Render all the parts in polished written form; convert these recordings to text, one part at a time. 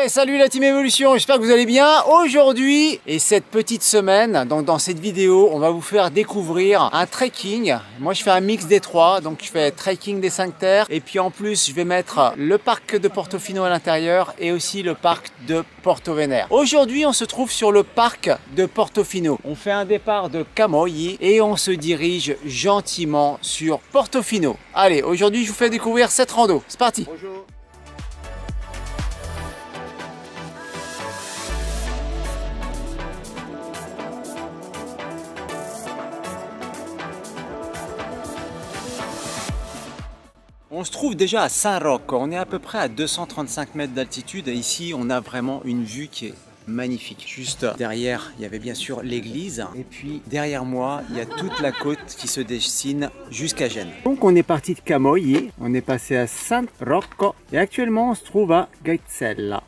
Hey, salut la team Evolution, j'espère que vous allez bien. Aujourd'hui et cette petite semaine, donc dans cette vidéo, on va vous faire découvrir un trekking. Moi je fais un mix des trois, donc je fais trekking des 5 terres et puis en plus je vais mettre le parc de Portofino à l'intérieur et aussi le parc de Porto-Venere. Aujourd'hui on se trouve sur le parc de Portofino. On fait un départ de Camogli et on se dirige gentiment sur Portofino. Allez, aujourd'hui je vous fais découvrir cette rando. C'est parti. Bonjour. On se trouve déjà à San Rocco, on est à peu près à 235 mètres d'altitude et ici on a vraiment une vue qui est magnifique. Juste derrière, il y avait bien sûr l'église et puis derrière moi, il y a toute la côte qui se dessine jusqu'à Gênes. Donc on est parti de Camogli, on est passé à San Rocco et actuellement on se trouve à Gaetzella.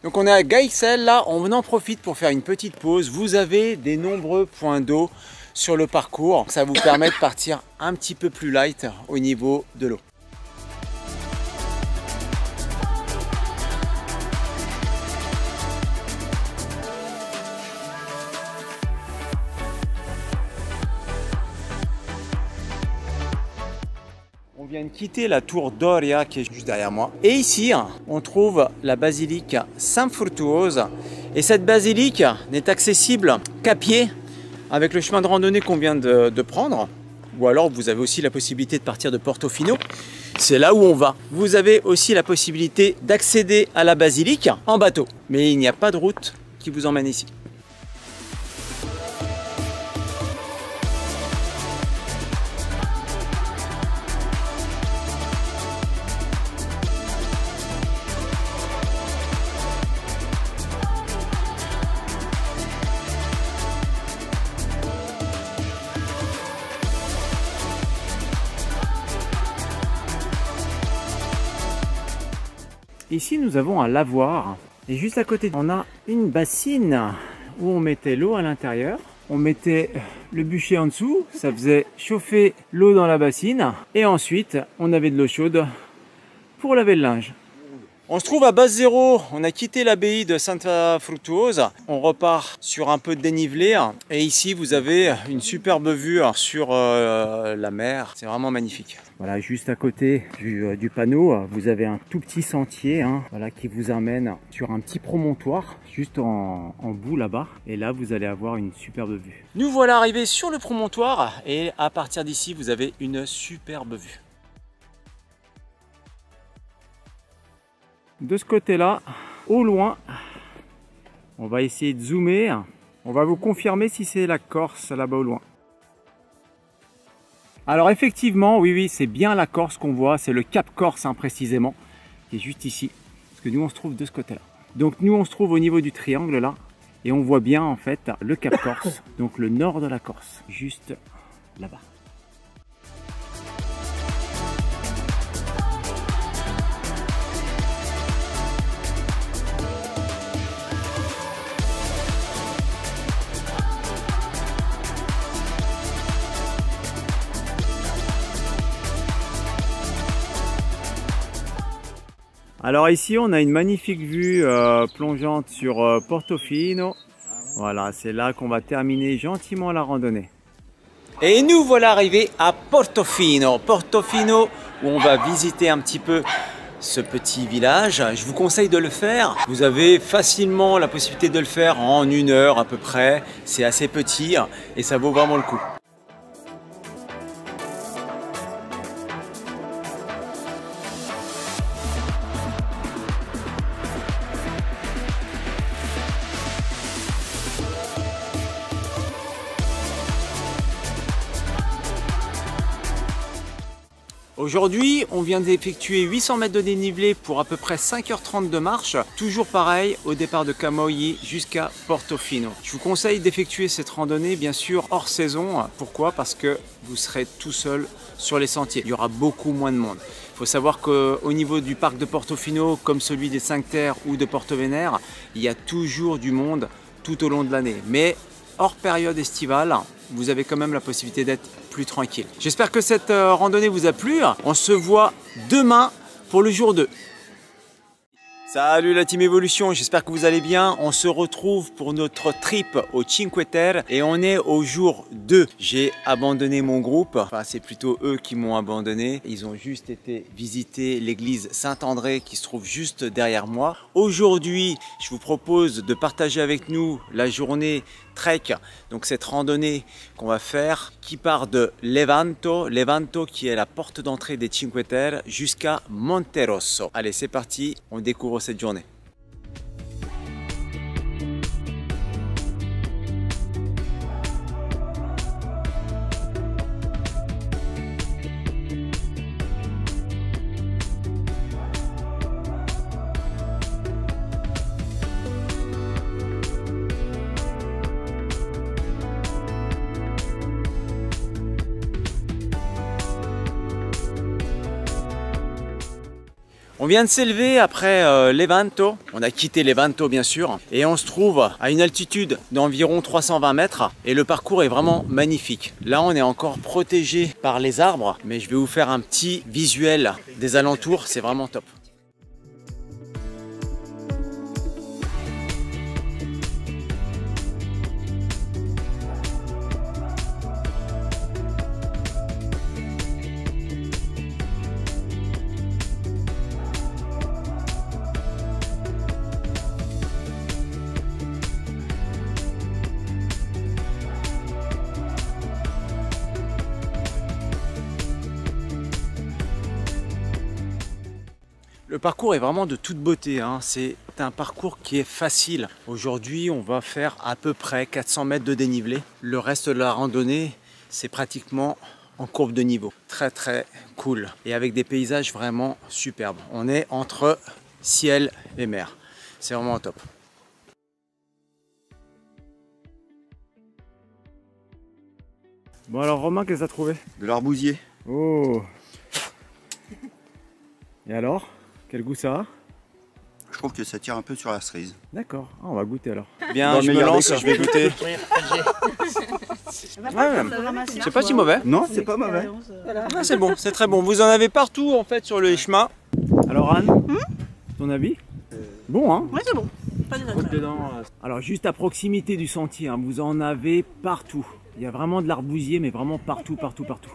Donc on est à Gaetzella, on en profite pour faire une petite pause. Vous avez des nombreux points d'eau sur le parcours. Ça vous permet de partir un petit peu plus light au niveau de l'eau. On vient de quitter la tour Doria qui est juste derrière moi. Et ici, on trouve la basilique San Frutuoso. Et cette basilique n'est accessible qu'à pied avec le chemin de randonnée qu'on vient de prendre. Ou alors vous avez aussi la possibilité de partir de Portofino. C'est là où on va. Vous avez aussi la possibilité d'accéder à la basilique en bateau. Mais il n'y a pas de route qui vous emmène ici. Ici, nous avons un lavoir et juste à côté, on a une bassine où on mettait l'eau à l'intérieur. On mettait le bûcher en dessous, ça faisait chauffer l'eau dans la bassine et ensuite, on avait de l'eau chaude pour laver le linge. On se trouve à base zéro, on a quitté l'abbaye de Santa Frutuosa, on repart sur un peu de dénivelé et ici vous avez une superbe vue sur la mer, c'est vraiment magnifique. Voilà, juste à côté du panneau, vous avez un tout petit sentier voilà, qui vous amène sur un petit promontoire juste en bout là-bas et là vous allez avoir une superbe vue. Nous voilà arrivés sur le promontoire et à partir d'ici vous avez une superbe vue. De ce côté-là, au loin, on va essayer de zoomer. On va vous confirmer si c'est la Corse là-bas au loin. Alors effectivement, oui, c'est bien la Corse qu'on voit. C'est le Cap Corse précisément, qui est juste ici. Parce que nous, on se trouve de ce côté-là. Donc nous, on se trouve au niveau du triangle là. Et on voit bien en fait le Cap Corse, donc le nord de la Corse, juste là-bas. Alors ici on a une magnifique vue plongeante sur Portofino. Voilà, c'est là qu'on va terminer gentiment la randonnée. Et nous voilà arrivés à Portofino. Portofino où on va visiter un petit peu ce petit village. Je vous conseille de le faire. Vous avez facilement la possibilité de le faire en 1 heure à peu près. C'est assez petit et ça vaut vraiment le coup. Aujourd'hui, on vient d'effectuer 800 mètres de dénivelé pour à peu près 5h30 de marche. Toujours pareil, au départ de Camogli jusqu'à Portofino. Je vous conseille d'effectuer cette randonnée, bien sûr, hors saison. Pourquoi? Parce que vous serez tout seul sur les sentiers. Il y aura beaucoup moins de monde. Il faut savoir qu'au niveau du parc de Portofino, comme celui des 5 terres ou de Porto-Venere, il y a toujours du monde tout au long de l'année. Mais hors période estivale, vous avez quand même la possibilité d'être plus tranquille. J'espère que cette randonnée vous a plu. On se voit demain pour le jour 2. Salut la Team Evolution, j'espère que vous allez bien. On se retrouve pour notre trip au Cinque Terre et on est au jour 2. J'ai abandonné mon groupe, enfin c'est plutôt eux qui m'ont abandonné. Ils ont juste été visiter l'église Saint-André qui se trouve juste derrière moi. Aujourd'hui, je vous propose de partager avec nous la journée trek, donc cette randonnée qu'on va faire qui part de Levanto qui est la porte d'entrée des Cinque Terre jusqu'à Monterosso. Allez, c'est parti, on découvre cette journée. On vient de s'élever après Levanto, on a quitté Levanto bien sûr, et on se trouve à une altitude d'environ 320 mètres et le parcours est vraiment magnifique. Là on est encore protégé par les arbres, mais je vais vous faire un petit visuel des alentours, c'est vraiment top. Le parcours est vraiment de toute beauté, hein. C'est un parcours qui est facile. Aujourd'hui, on va faire à peu près 400 mètres de dénivelé. Le reste de la randonnée, c'est pratiquement en courbe de niveau. Très très cool et avec des paysages vraiment superbes. On est entre ciel et mer. C'est vraiment top. Bon alors Romain, qu'est-ce que tu as trouvé? De l'arbousier. Oh. Et alors? Quel goût ça a? Je trouve que ça tire un peu sur la cerise. D'accord, ah, on va goûter alors. Bien, je me meilleur lance, des cas. je vais goûter. C'est pas si mauvais. Non, c'est pas mauvais. Ah, c'est bon, c'est très bon. Vous en avez partout en fait sur les chemins. Alors Anne, ton avis? Bon hein? Oui, c'est bon. Pas désagréable. Alors juste à proximité du sentier, hein, vous en avez partout. Il y a vraiment de l'arbousier, mais vraiment partout, partout, partout.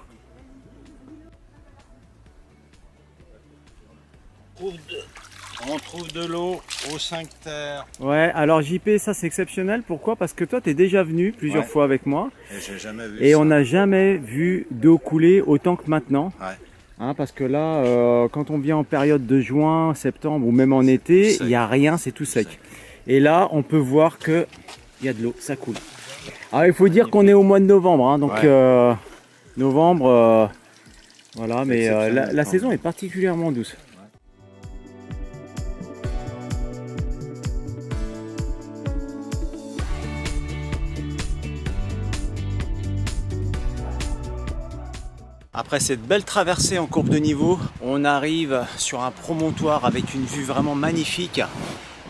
On trouve de l'eau aux 5 terres. Ouais, alors JP, ça c'est exceptionnel. Pourquoi? Parce que toi, tu es déjà venu plusieurs fois avec moi. Et j'ai jamais vu Et ça. on n'a jamais vu d'eau couler autant que maintenant. Ouais. Hein, parce que là, quand on vient en période de juin, septembre ou même en été, il n'y a rien, c'est tout sec. Et là, on peut voir qu'il y a de l'eau, ça coule. Alors il faut dire qu'on est au mois de novembre. Hein, donc novembre, voilà, mais la saison est particulièrement douce. Après cette belle traversée en courbe de niveau, on arrive sur un promontoire avec une vue vraiment magnifique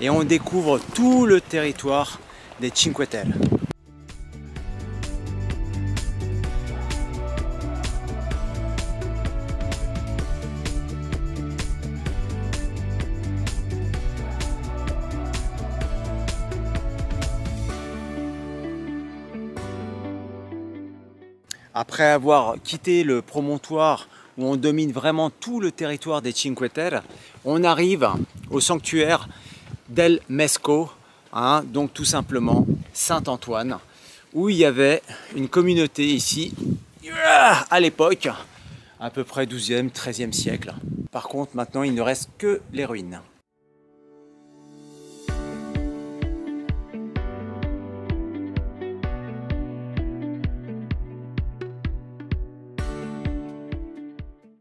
et on découvre tout le territoire des Cinque Terre. Après avoir quitté le promontoire où on domine vraiment tout le territoire des Cinque Terre, on arrive au sanctuaire del Mesco, hein, donc tout simplement Saint-Antoine, où il y avait une communauté ici à l'époque, à peu près 12e, 13e siècle. Par contre, maintenant, il ne reste que les ruines.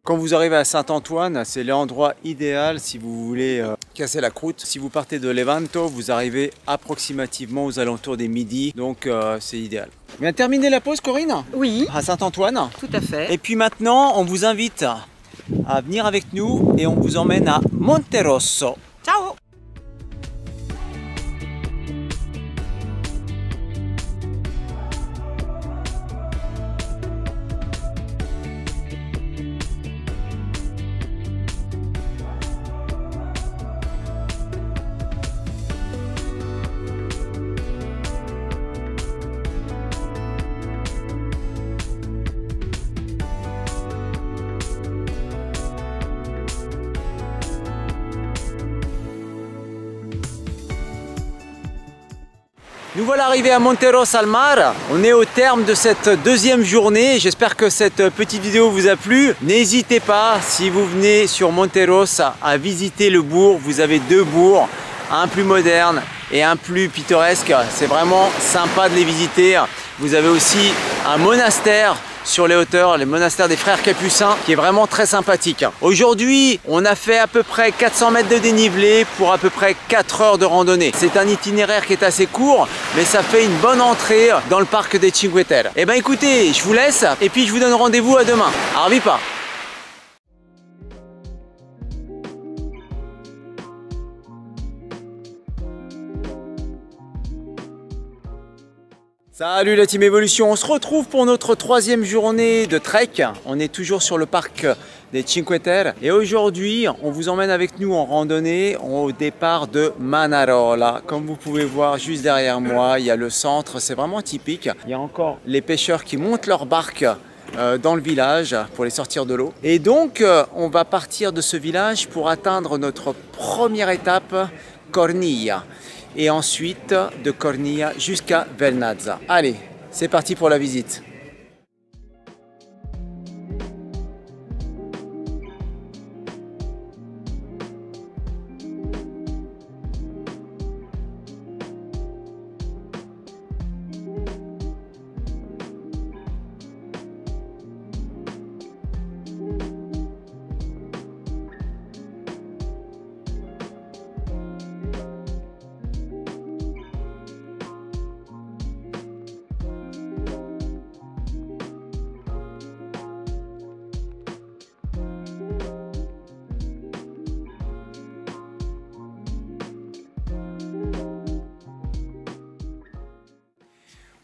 Quand vous arrivez à Saint-Antoine, c'est l'endroit idéal si vous voulez casser la croûte. Si vous partez de Levanto, vous arrivez approximativement aux alentours des midis, donc c'est idéal. Bien terminé la pause, Corinne? Oui, À Saint-Antoine. tout à fait. Et puis maintenant, on vous invite à venir avec nous et on vous emmène à Monterosso. Ciao! Nous voilà arrivés à Monteros al Mar. On est au terme de cette deuxième journée. J'espère que cette petite vidéo vous a plu. N'hésitez pas, si vous venez sur Monteros, à visiter le bourg. Vous avez deux bourgs, un plus moderne et un plus pittoresque. C'est vraiment sympa de les visiter. Vous avez aussi un monastère sur les hauteurs, le monastère des frères Capucins, qui est vraiment très sympathique. Aujourd'hui, on a fait à peu près 400 mètres de dénivelé pour à peu près 4 heures de randonnée. C'est un itinéraire qui est assez court, mais ça fait une bonne entrée dans le parc des Cinque Terre. Eh bien écoutez, je vous laisse et puis je vous donne rendez-vous à demain. Arvipa! Salut la Team Evolution, on se retrouve pour notre troisième journée de trek. On est toujours sur le parc des Cinque Terre et aujourd'hui on vous emmène avec nous en randonnée au départ de Manarola. Comme vous pouvez voir juste derrière moi, il y a le centre, c'est vraiment typique. Il y a encore les pêcheurs qui montent leur barque dans le village pour les sortir de l'eau. Et donc on va partir de ce village pour atteindre notre première étape, Cornilla. Et ensuite de Cornilla jusqu'à Vernazza. Allez, c'est parti pour la visite.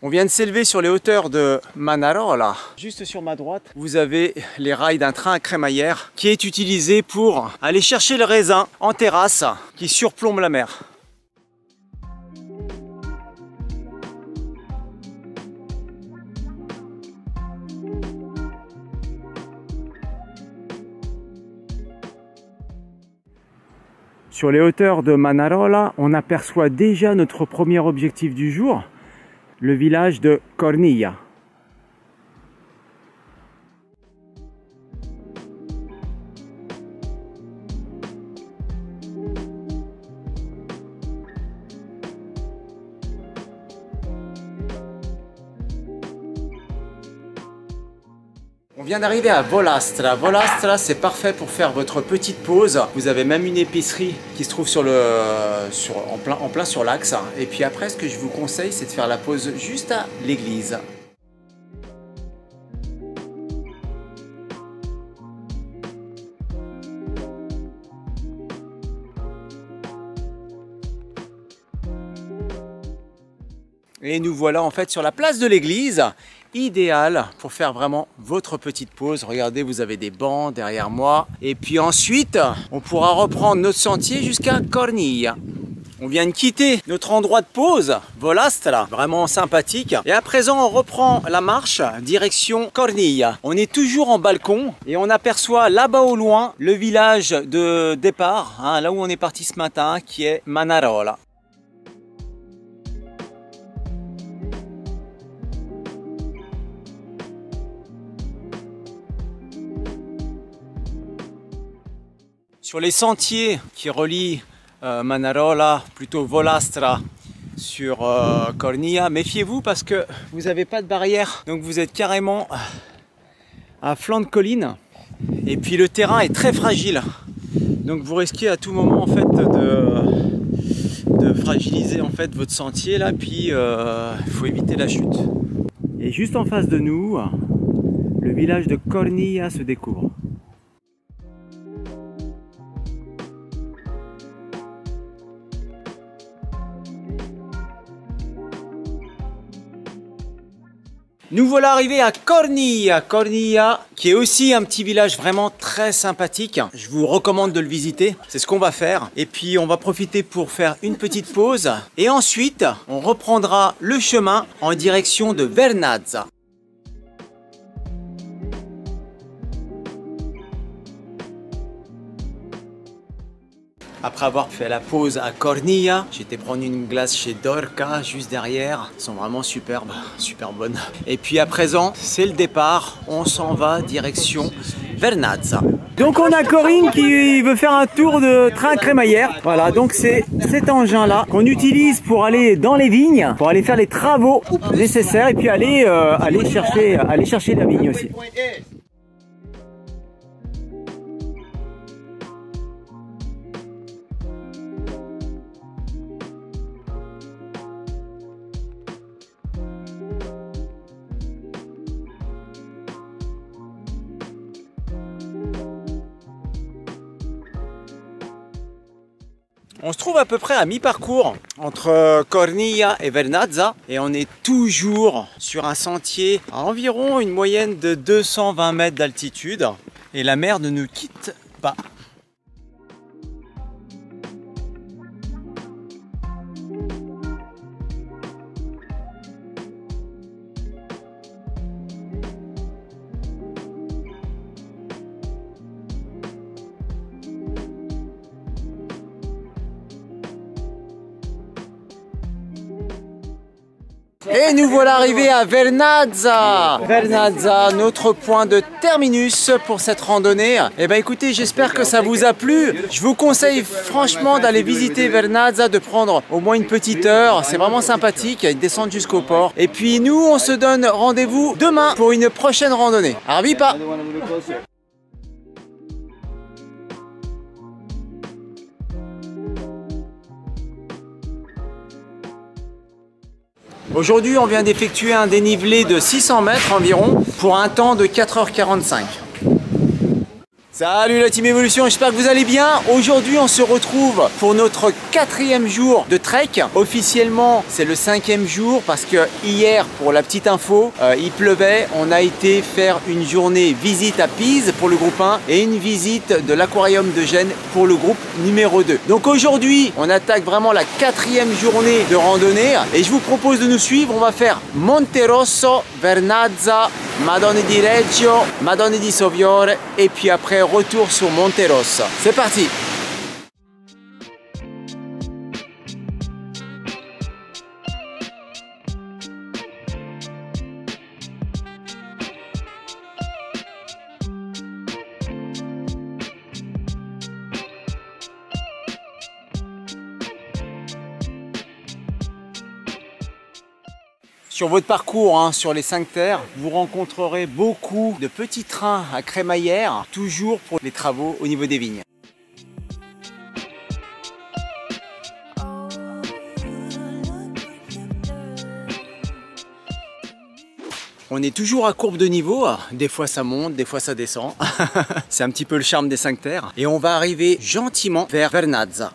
On vient de s'élever sur les hauteurs de Manarola. Juste sur ma droite, vous avez les rails d'un train à crémaillère qui est utilisé pour aller chercher le raisin en terrasse qui surplombe la mer. Sur les hauteurs de Manarola, on aperçoit déjà notre premier objectif du jour, le village de Cornilla. On vient d'arriver à Volastra. Volastra, c'est parfait pour faire votre petite pause. Vous avez même une épicerie qui se trouve en plein sur l'axe. Et puis après, ce que je vous conseille, c'est de faire la pause juste à l'église. Et nous voilà en fait sur la place de l'église, idéal pour faire vraiment votre petite pause. Regardez, vous avez des bancs derrière moi. Et puis ensuite, on pourra reprendre notre sentier jusqu'à Cornilla. On vient de quitter notre endroit de pause, Volastra, vraiment sympathique. Et à présent, on reprend la marche direction Cornilla. On est toujours en balcon et on aperçoit là-bas au loin le village de départ, hein, là où on est parti ce matin, qui est Manarola. Sur les sentiers qui relient Manarola, plutôt Volastra, sur Cornilla, méfiez-vous parce que vous n'avez pas de barrière. Donc vous êtes carrément à flanc de colline. Et puis le terrain est très fragile. Donc vous risquez à tout moment en fait de fragiliser en fait votre sentier là. Puis il faut éviter la chute. Et juste en face de nous, le village de Cornilla se découvre. Nous voilà arrivés à Cornilla, qui est aussi un petit village vraiment très sympathique. Je vous recommande de le visiter, c'est ce qu'on va faire. Et puis on va profiter pour faire une petite pause. Et ensuite, on reprendra le chemin en direction de Vernazza. Après avoir fait la pause à Cornilla, j'étais prendre une glace chez Dorca juste derrière. Elles sont vraiment superbes, super bonnes. Et puis à présent, c'est le départ. On s'en va direction Vernazza. Donc on a Corinne qui veut faire un tour de train crémaillère. Voilà, donc c'est cet engin-là qu'on utilise pour aller dans les vignes, pour aller faire les travaux nécessaires et puis aller chercher la vigne aussi. On se trouve à peu près à mi-parcours entre Cornilla et Vernazza et on est toujours sur un sentier à environ une moyenne de 220 mètres d'altitude et la mer ne nous quitte pas. Et nous voilà arrivés à Vernazza. Vernazza, notre point de terminus pour cette randonnée. Et ben écoutez, j'espère que ça vous a plu. Je vous conseille franchement d'aller visiter Vernazza, de prendre au moins une petite heure. C'est vraiment sympathique, descendre jusqu'au port. Et puis nous, on se donne rendez-vous demain pour une prochaine randonnée. Arriva! Aujourd'hui, on vient d'effectuer un dénivelé de 600 mètres environ pour un temps de 4h45. Salut la Team Evolution, j'espère que vous allez bien. Aujourd'hui, on se retrouve pour notre 4e jour de trek. Officiellement, c'est le 5e jour parce que hier, pour la petite info, il pleuvait. On a été faire une journée visite à Pise pour le groupe 1 et une visite de l'aquarium de Gênes pour le groupe numéro 2. Donc aujourd'hui, on attaque vraiment la 4e journée de randonnée et je vous propose de nous suivre. On va faire Monterosso, Vernazza, Madone di Reggio, Madone di Soviore et puis après retour sur Monterosso. C'est parti! Sur votre parcours, sur les 5 terres, vous rencontrerez beaucoup de petits trains à crémaillère, toujours pour les travaux au niveau des vignes. On est toujours à courbe de niveau, des fois ça monte, des fois ça descend. C'est un petit peu le charme des 5 terres. Et on va arriver gentiment vers Vernazza.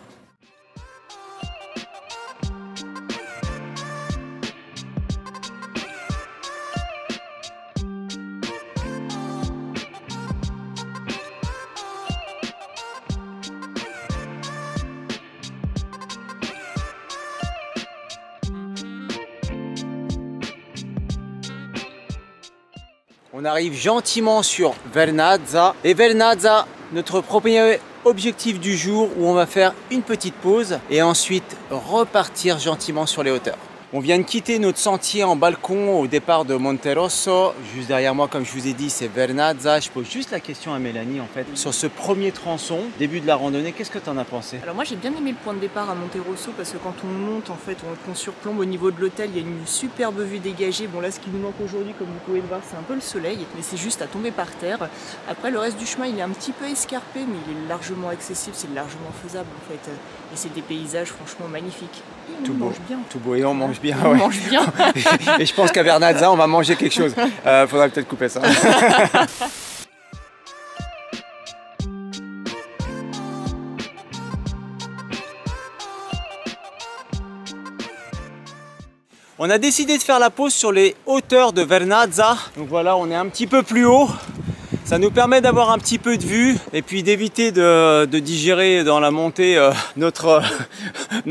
On arrive gentiment sur Vernazza. Et Vernazza, notre premier objectif du jour où on va faire une petite pause et ensuite repartir gentiment sur les hauteurs. On vient de quitter notre sentier en balcon au départ de Monterosso. Juste derrière moi, comme je vous ai dit, c'est Vernazza. Je pose juste la question à Mélanie en fait. Sur ce premier tronçon, début de la randonnée, qu'est-ce que tu en as pensé? Alors moi j'ai bien aimé le point de départ à Monterosso parce que quand on monte en fait, qu'on surplombe au niveau de l'hôtel, il y a une superbe vue dégagée. Bon là ce qui nous manque aujourd'hui, comme vous pouvez le voir, c'est un peu le soleil, mais c'est juste à tomber par terre. Après le reste du chemin il est un petit peu escarpé, mais il est largement accessible, c'est largement faisable en fait. Et c'est des paysages franchement magnifiques. Et tout on beau, mange bien. Tout beau et on mange bien. On ouais. mange bien. Et je pense qu'à Vernazza on va manger quelque chose. Faudrait peut-être couper ça. On a décidé de faire la pause sur les hauteurs de Vernazza. Donc voilà, on est un petit peu plus haut. Ça nous permet d'avoir un petit peu de vue et puis d'éviter de digérer dans la montée notre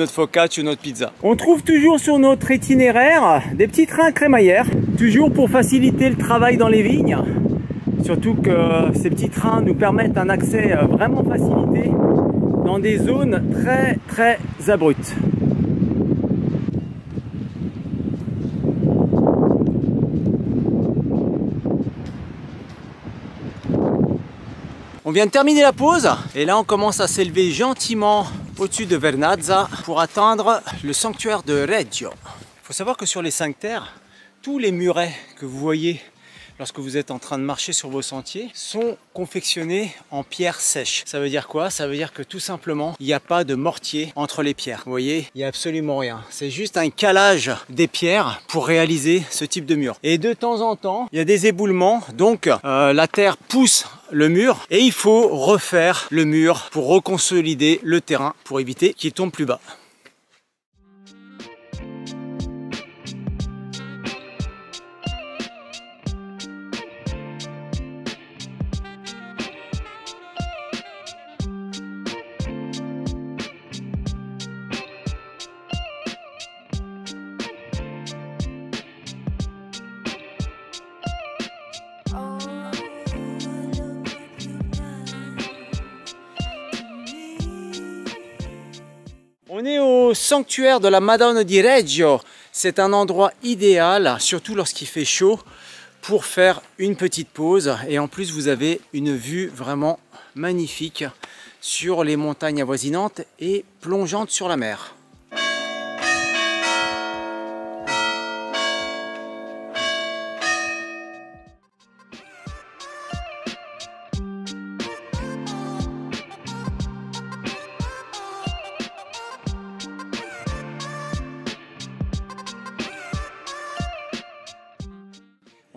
focaccia ou notre pizza. On trouve toujours sur notre itinéraire des petits trains crémaillères, toujours pour faciliter le travail dans les vignes. Surtout que ces petits trains nous permettent un accès vraiment facilité dans des zones très abruptes. On vient de terminer la pause et là on commence à s'élever gentiment au-dessus de Vernazza pour atteindre le sanctuaire de Reggio. Il faut savoir que sur les 5 terres, tous les murets que vous voyez lorsque vous êtes en train de marcher sur vos sentiers sont confectionnés en pierre sèche. Ça veut dire quoi? Ça veut dire que tout simplement, il n'y a pas de mortier entre les pierres. Vous voyez, il n'y a absolument rien. C'est juste un calage des pierres pour réaliser ce type de mur. Et de temps en temps, il y a des éboulements, donc la terre pousse le mur et il faut refaire le mur pour reconsolider le terrain pour éviter qu'il tombe plus bas. On est au sanctuaire de la Madonna di Reggio. C'est un endroit idéal, surtout lorsqu'il fait chaud, pour faire une petite pause. Et en plus, vous avez une vue vraiment magnifique sur les montagnes avoisinantes et plongeante sur la mer.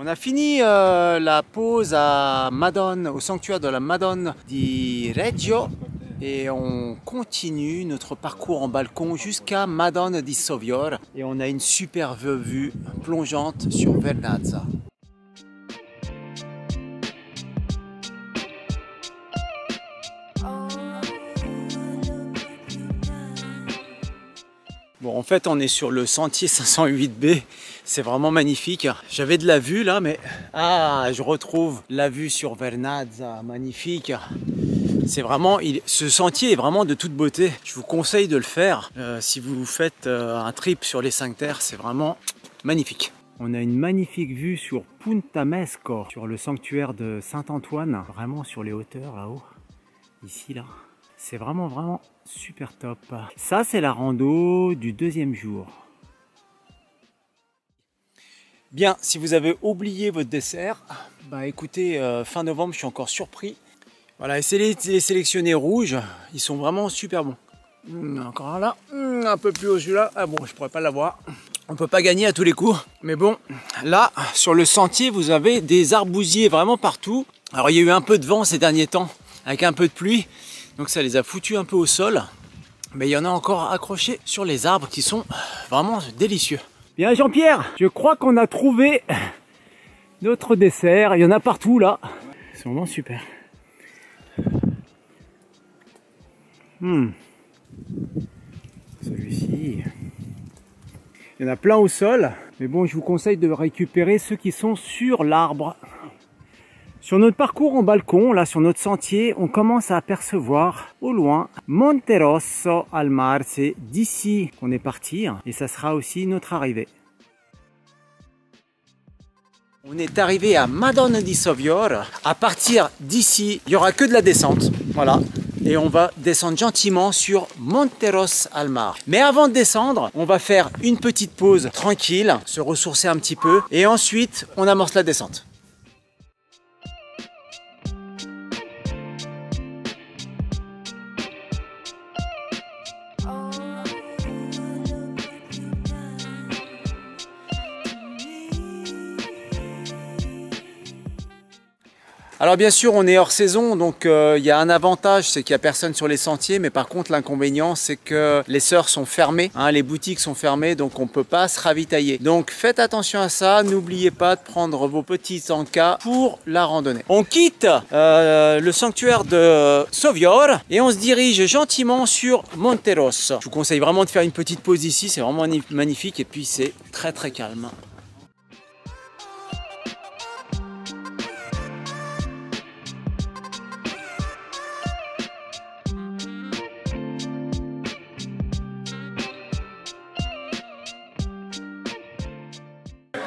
On a fini la pause à Madone, au sanctuaire de la Madonna di Reggio et on continue notre parcours en balcon jusqu'à Madonna di Sovior et on a une superbe vue plongeante sur Vernazza. Bon, en fait, on est sur le sentier 508B. C'est vraiment magnifique. J'avais de la vue là, mais je retrouve la vue sur Vernazza, magnifique. C'est vraiment, ce sentier est vraiment de toute beauté. Je vous conseille de le faire si vous faites un trip sur les 5 terres. C'est vraiment magnifique. On a une magnifique vue sur Punta Mesco, sur le sanctuaire de Saint-Antoine, vraiment sur les hauteurs là-haut, ici là. C'est vraiment super top. Ça, c'est la rando du 2e jour. Bien, si vous avez oublié votre dessert, bah écoutez, fin novembre, je suis encore surpris. Voilà, essayez de les sélectionner rouges, ils sont vraiment super bons. Encore là, un peu plus haut celui-là. Ah bon, je pourrais pas l'avoir. On peut pas gagner à tous les coups. Mais bon, là, sur le sentier, vous avez des arbousiers vraiment partout. Alors, il y a eu un peu de vent ces derniers temps, avec un peu de pluie. Donc ça les a foutus un peu au sol, mais il y en a encore accrochés sur les arbres qui sont vraiment délicieux. Bien Jean-Pierre, je crois qu'on a trouvé notre dessert. Il y en a partout là. C'est vraiment super. Celui-ci. Il y en a plein au sol, mais bon, je vous conseille de récupérer ceux qui sont sur l'arbre. Sur notre parcours en balcon, là sur notre sentier, on commence à apercevoir au loin Monterosso al Mar. C'est d'ici qu'on est parti et ça sera aussi notre arrivée. On est arrivé à Madonna di Sovior. À partir d'ici, il n'y aura que de la descente. Voilà. Et on va descendre gentiment sur Monterosso al Mar. Mais avant de descendre, on va faire une petite pause tranquille, se ressourcer un petit peu et ensuite on amorce la descente. Alors bien sûr on est hors saison, donc il y a un avantage, c'est qu'il n'y a personne sur les sentiers, mais par contre l'inconvénient c'est que les sœurs sont fermées, hein, les boutiques sont fermées, donc on ne peut pas se ravitailler. Donc faites attention à ça, n'oubliez pas de prendre vos petits encas pour la randonnée. On quitte le sanctuaire de Sovior et on se dirige gentiment sur Monterosso. Je vous conseille vraiment de faire une petite pause ici, c'est vraiment magnifique et puis c'est très calme.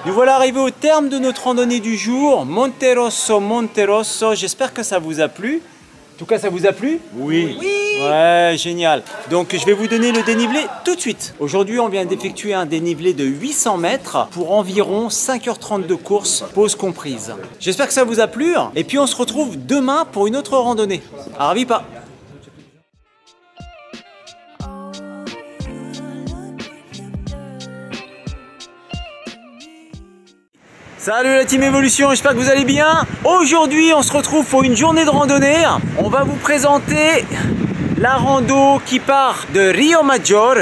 Nous voilà arrivés au terme de notre randonnée du jour, Monterosso, Monterosso. J'espère que ça vous a plu. En tout cas, ça vous a plu? Oui. Ouais, génial. Donc, je vais vous donner le dénivelé tout de suite. Aujourd'hui, on vient d'effectuer un dénivelé de 800 mètres pour environ 5h30 de course, pause comprise. J'espère que ça vous a plu. Et puis, on se retrouve demain pour une autre randonnée. Arrive. Salut la team Evolution, j'espère que vous allez bien. Aujourd'hui, on se retrouve pour une journée de randonnée. On va vous présenter la rando qui part de Rio Maggiore,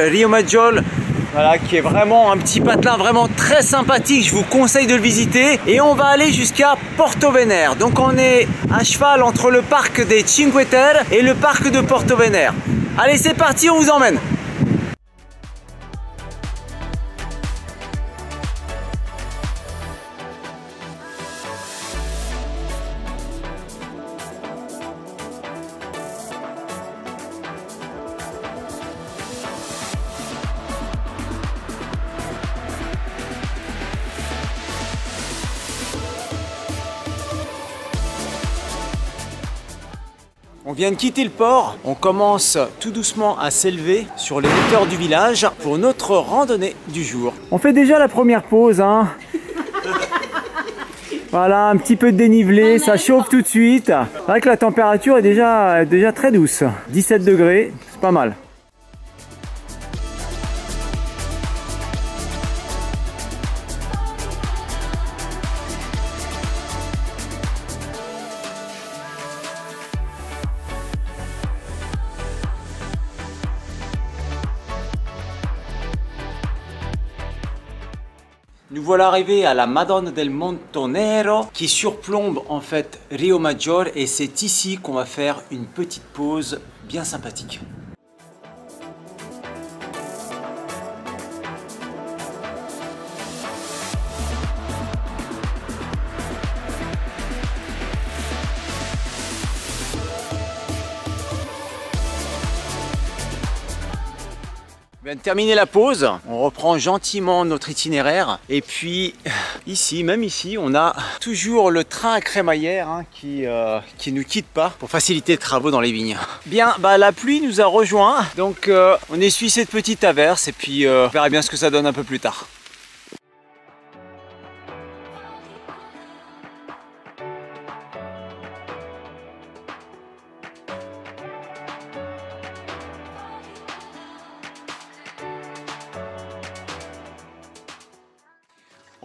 voilà, qui est vraiment un petit patelin vraiment très sympathique. Je vous conseille de le visiter. Et on va aller jusqu'à Portovenere. Donc on est à cheval entre le parc des Cinque Terre et le parc de Portovenere. Allez, c'est parti, on vous emmène. On vient de quitter le port, on commence tout doucement à s'élever sur les hauteurs du village pour notre randonnée du jour. On fait déjà la première pause, hein. Voilà, un petit peu de dénivelé, ça chauffe tout de suite. C'est vrai que la température est déjà très douce, 17 degrés, c'est pas mal. Nous voilà arrivés à la Madonna del Montonero qui surplombe en fait Rio Maggiore et c'est ici qu'on va faire une petite pause bien sympathique. On vient de terminer la pause, on reprend gentiment notre itinéraire et puis ici, même ici, on a toujours le train à crémaillère hein, qui nous quitte pas pour faciliter les travaux dans les vignes. Bien, la pluie nous a rejoint, donc on essuie cette petite averse et puis on verra bien ce que ça donne un peu plus tard.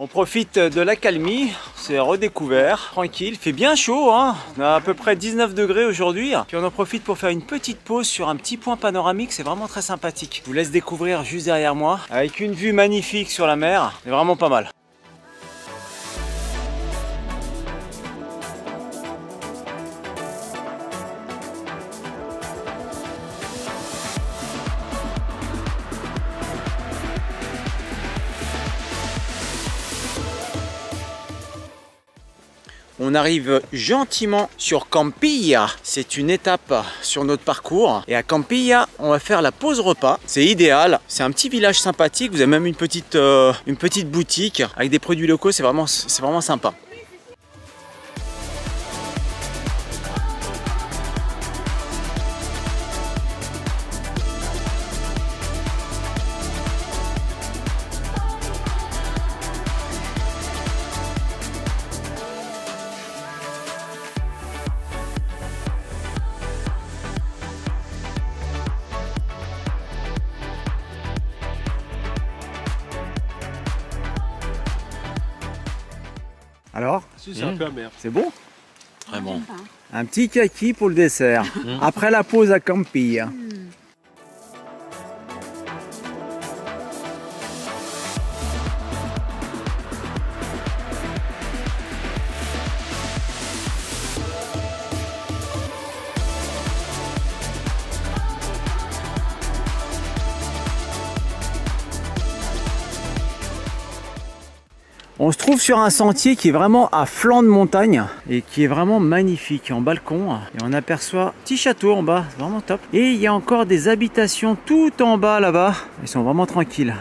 On profite de l'accalmie, c'est redécouvert, tranquille, il fait bien chaud, hein. On a à peu près 19 degrés aujourd'hui. Puis on en profite pour faire une petite pause sur un petit point panoramique, c'est vraiment très sympathique. Je vous laisse découvrir juste derrière moi, avec une vue magnifique sur la mer, c'est vraiment pas mal. On arrive gentiment sur Campiglia, c'est une étape sur notre parcours et à Campiglia on va faire la pause repas, c'est idéal, c'est un petit village sympathique, vous avez même une petite boutique avec des produits locaux, c'est vraiment sympa. Alors, c'est un peu amer. C'est bon? Très bon. Un petit kaki pour le dessert. Après la pause à Campiglia. On se trouve sur un sentier qui est vraiment à flanc de montagne et qui est vraiment magnifique en balcon. Et on aperçoit un petit château en bas, c'est vraiment top. Et il y a encore des habitations tout en bas là-bas. Ils sont vraiment tranquilles.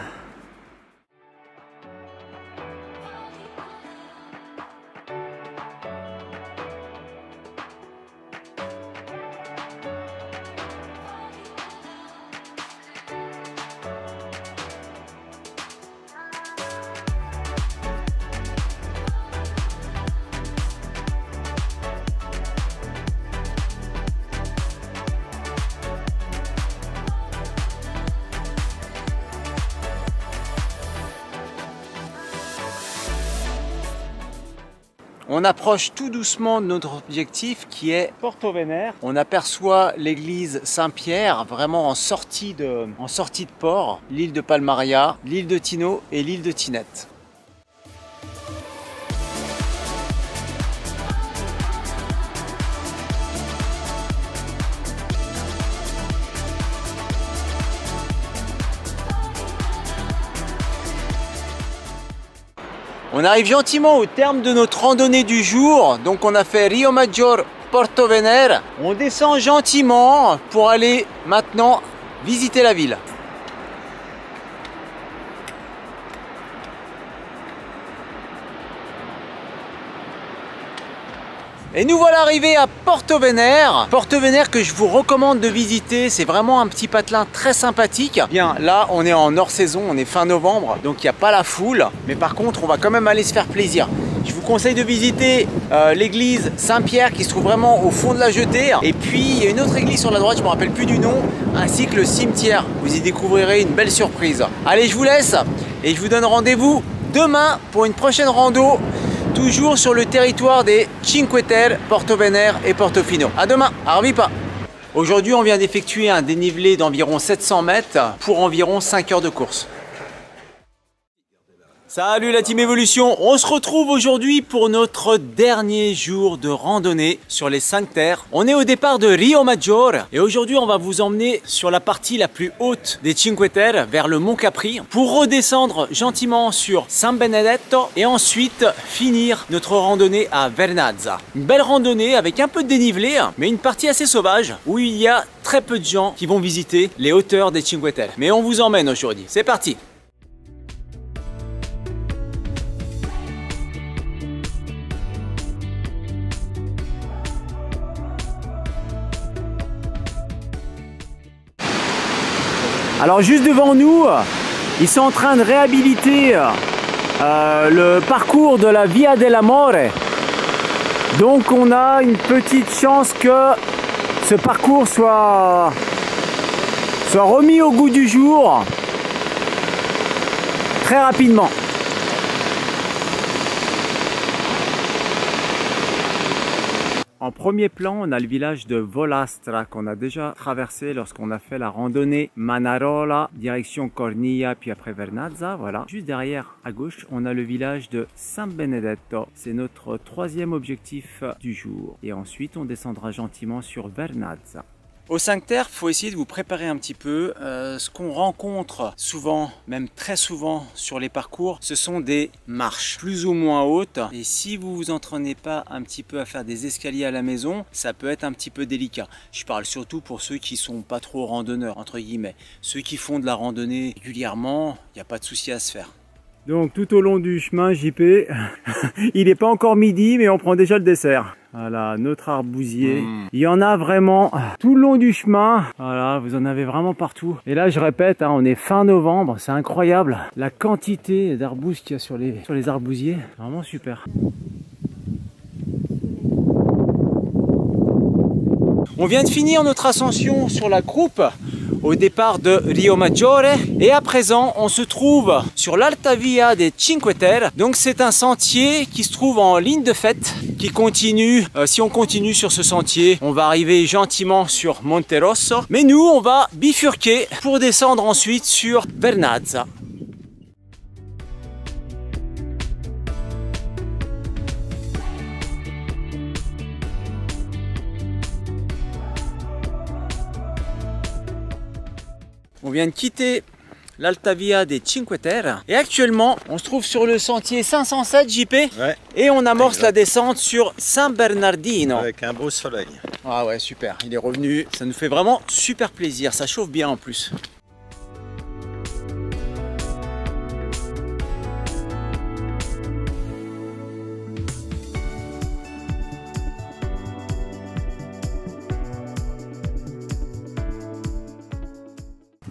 On approche tout doucement de notre objectif qui est Porto Venere. On aperçoit l'église Saint-Pierre vraiment en sortie de port, l'île de Palmaria, l'île de Tino et l'île de Tinette. On arrive gentiment au terme de notre randonnée du jour. Donc on a fait Rio Maggiore, Porto Venere. On descend gentiment pour aller maintenant visiter la ville. Et nous voilà arrivés à Porto Venere. Porto Venere que je vous recommande de visiter. C'est vraiment un petit patelin très sympathique. Bien, là, on est en hors saison, on est fin novembre, donc il n'y a pas la foule. Mais par contre, on va quand même aller se faire plaisir. Je vous conseille de visiter l'église Saint-Pierre qui se trouve vraiment au fond de la jetée. Et puis, il y a une autre église sur la droite, je ne me rappelle plus du nom, ainsi que le cimetière. Vous y découvrirez une belle surprise. Allez, je vous laisse et je vous donne rendez-vous demain pour une prochaine rando. Toujours sur le territoire des Cinque Terre, Porto Venere et Portofino. À demain, Arvipa. Aujourd'hui, on vient d'effectuer un dénivelé d'environ 700 mètres pour environ 5 heures de course. Salut la Team Évolution, on se retrouve aujourd'hui pour notre dernier jour de randonnée sur les Cinque Terre. On est au départ de Rio Maggiore et aujourd'hui on va vous emmener sur la partie la plus haute des Cinque Terre, vers le Mont Capri, pour redescendre gentiment sur San Benedetto et ensuite finir notre randonnée à Vernazza. Une belle randonnée avec un peu de dénivelé, mais une partie assez sauvage où il y a très peu de gens qui vont visiter les hauteurs des Cinque Terre. Mais on vous emmène aujourd'hui, c'est parti! Alors juste devant nous, ils sont en train de réhabiliter le parcours de la Via dell'Amore. Donc on a une petite chance que ce parcours soit remis au goût du jour très rapidement. En premier plan, on a le village de Volastra qu'on a déjà traversé lorsqu'on a fait la randonnée Manarola, direction Corniglia, puis après Vernazza. Voilà. Juste derrière, à gauche, on a le village de San Benedetto. C'est notre troisième objectif du jour. Et ensuite, on descendra gentiment sur Vernazza. Au Cinque Terre, il faut essayer de vous préparer un petit peu. Ce qu'on rencontre souvent, même très souvent sur les parcours, ce sont des marches plus ou moins hautes. Et si vous vous entraînez pas un petit peu à faire des escaliers à la maison, ça peut être un petit peu délicat. Je parle surtout pour ceux qui sont pas trop randonneurs, entre guillemets. Ceux qui font de la randonnée régulièrement, il n'y a pas de souci à se faire. Donc tout au long du chemin, JP, il n'est pas encore midi, mais on prend déjà le dessert. Voilà, notre arbousier. Il y en a vraiment tout le long du chemin. Voilà, vous en avez vraiment partout. Et là, je répète, hein, on est fin novembre, c'est incroyable. La quantité d'arbustes qu'il y a sur les arbousiers, vraiment super. On vient de finir notre ascension sur la croupe au départ de Rio Maggiore et à présent on se trouve sur l'Alta Via des Cinque Terre. Donc c'est un sentier qui se trouve en ligne de faite qui continue. Si on continue sur ce sentier, on va arriver gentiment sur Monte Rosso, mais nous on va bifurquer pour descendre ensuite sur Vernazza. On vient de quitter l'Alta Via des Cinque Terre et actuellement on se trouve sur le sentier 507 JP, ouais, et on amorce la descente sur San Bernardino avec un beau soleil. Ah ouais, super, il est revenu, ça nous fait vraiment super plaisir, ça chauffe bien en plus.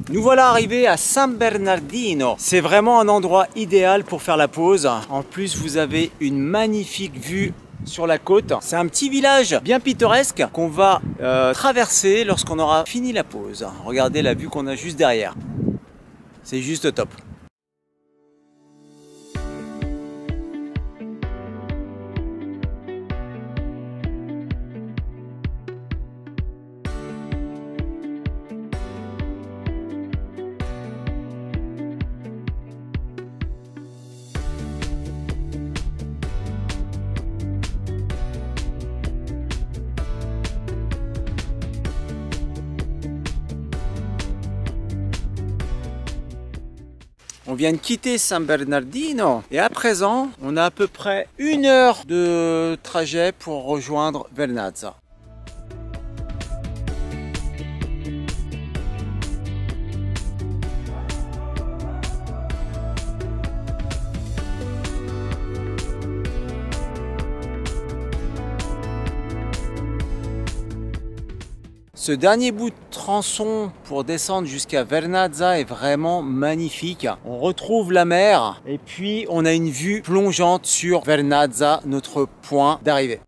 Nous voilà arrivés à San Bernardino. C'est vraiment un endroit idéal pour faire la pause. En plus, vous avez une magnifique vue sur la côte. C'est un petit village bien pittoresque qu'on va traverser lorsqu'on aura fini la pause. Regardez la vue qu'on a juste derrière. C'est juste top. On vient de quitter San Bernardino et à présent, on a à peu près 1 heure de trajet pour rejoindre Vernazza. Ce dernier bout de tronçon pour descendre jusqu'à Vernazza est vraiment magnifique. On retrouve la mer et puis on a une vue plongeante sur Vernazza, notre point d'arrivée.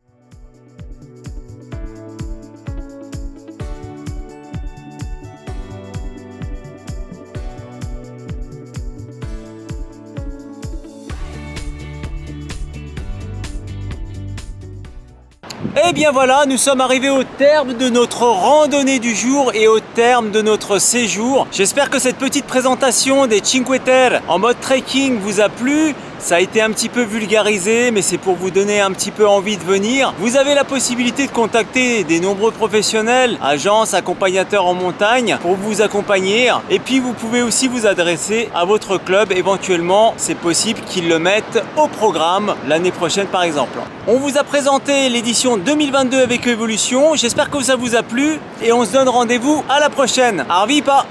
Et bien voilà, nous sommes arrivés au terme de notre randonnée du jour et au terme de notre séjour. J'espère que cette petite présentation des Cinque Terre en mode trekking vous a plu. Ça a été un petit peu vulgarisé, mais c'est pour vous donner un petit peu envie de venir. Vous avez la possibilité de contacter des nombreux professionnels, agences, accompagnateurs en montagne pour vous accompagner. Et puis vous pouvez aussi vous adresser à votre club. Éventuellement, c'est possible qu'ils le mettent au programme l'année prochaine par exemple. On vous a présenté l'édition 2022 avec Evolution. J'espère que ça vous a plu et on se donne rendez-vous à la prochaine. Arvipa!